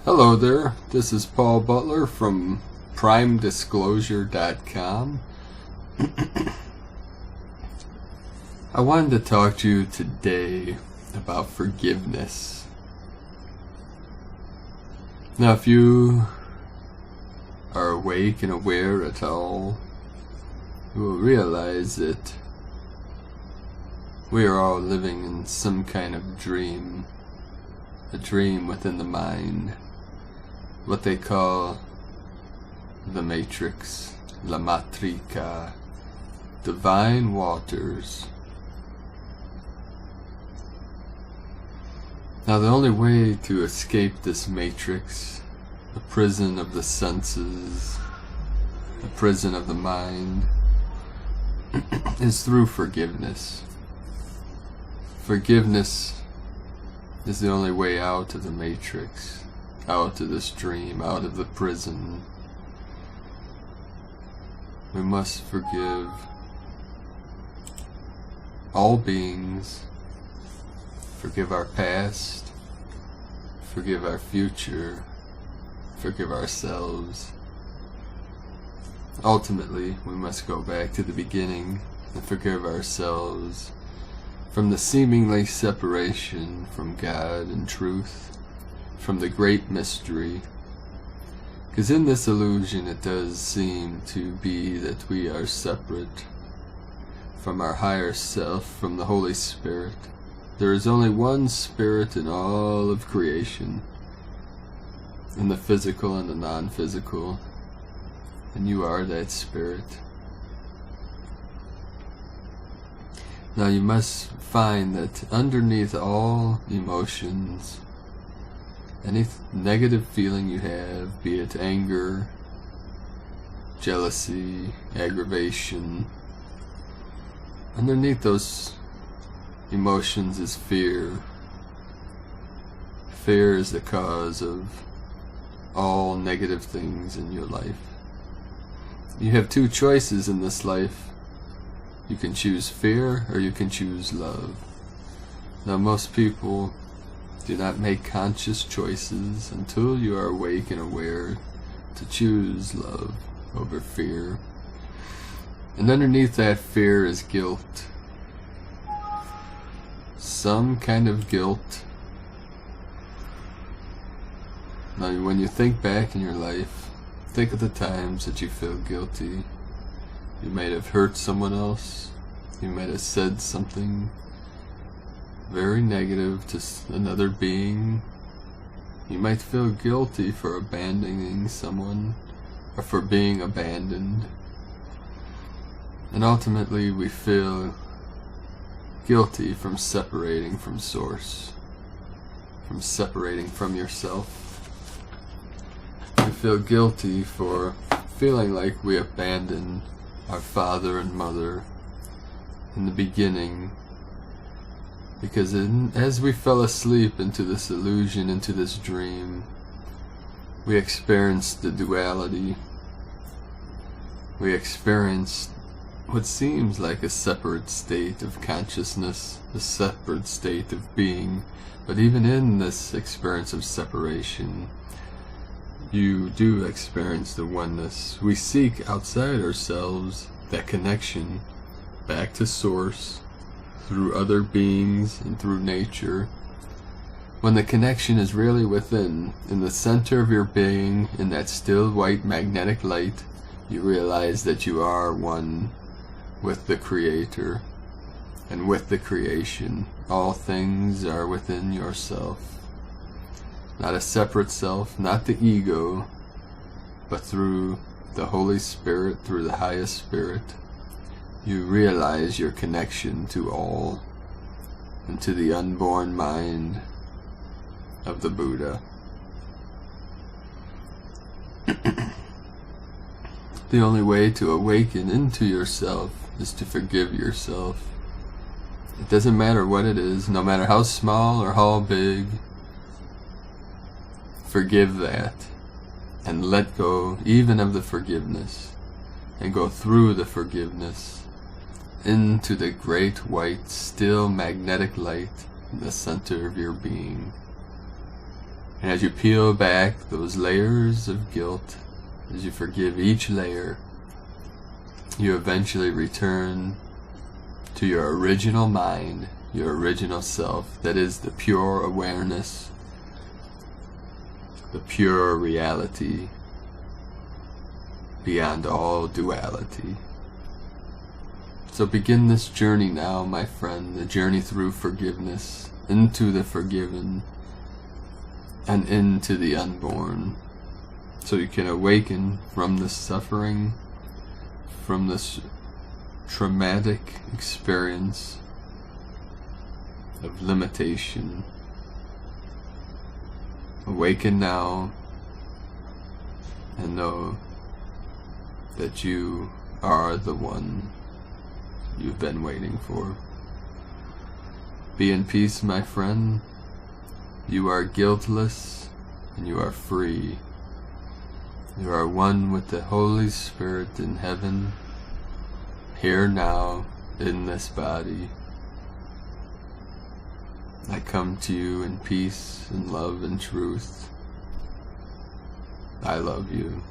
Hello there, this is Paul Butler from primedisclosure.com. I wanted to talk to you today about forgiveness. Now, if you are awake and aware at all, you will realize that we are all living in some kind of dream, a dream within the mind, what they call the Matrix, La Matrica, divine waters. Now, the only way to escape this matrix, the prison of the senses, the prison of the mind, is through forgiveness. Forgiveness is the only way out of the matrix, out of this dream, out of the prison. We must forgive all beings, forgive our past, forgive our future, forgive ourselves. Ultimately, we must go back to the beginning and forgive ourselves from the seemingly separation from God and truth, from the great mystery. Because in this illusion it does seem to be that we are separate from our higher self, from the Holy Spirit. There is only one Spirit in all of creation, in the physical and the non-physical, and you are that Spirit. Now you must find that underneath all emotions, any negative feeling you have, be it anger, jealousy, aggravation, underneath those emotions is fear. Fear is the cause of all negative things in your life. You have two choices in this life. You can choose fear or you can choose love. Now, most people do not make conscious choices until you are awake and aware to choose love over fear. And underneath that fear is guilt. Some kind of guilt. Now, when you think back in your life, think of the times that you feel guilty. You might have hurt someone else. You might have said something very negative to another being. You might feel guilty for abandoning someone or for being abandoned. And ultimately we feel guilty from separating from Source, from separating from yourself. We feel guilty for feeling like we abandoned our father and mother in the beginning, because as we fell asleep into this illusion, into this dream, we experienced the duality. We experienced what seems like a separate state of consciousness, a separate state of being. But even in this experience of separation, you do experience the oneness. We seek outside ourselves that connection back to Source through other beings and through nature. When the connection is really within, in the center of your being, in that still white magnetic light, you realize that you are one with the Creator and with the creation. All things are within yourself. Not a separate self, not the ego, but through the Holy Spirit, through the highest Spirit, you realize your connection to all and to the unborn mind of the Buddha. The only way to awaken into yourself is to forgive yourself. It doesn't matter what it is, no matter how small or how big. Forgive that and let go even of the forgiveness, and go through the forgiveness into the great white still magnetic light in the center of your being. And as you peel back those layers of guilt, as you forgive each layer, you eventually return to your original mind, your original self, that is the pure awareness, the pure reality, beyond all duality. So begin this journey now, my friend, the journey through forgiveness, into the forgiven, and into the unborn, so you can awaken from this suffering, from this traumatic experience of limitation. Awaken now and know that you are the one you've been waiting for. Be in peace, my friend. You are guiltless and you are free. You are one with the Holy Spirit in heaven, here now in this body. I come to you in peace and love and truth. I love you.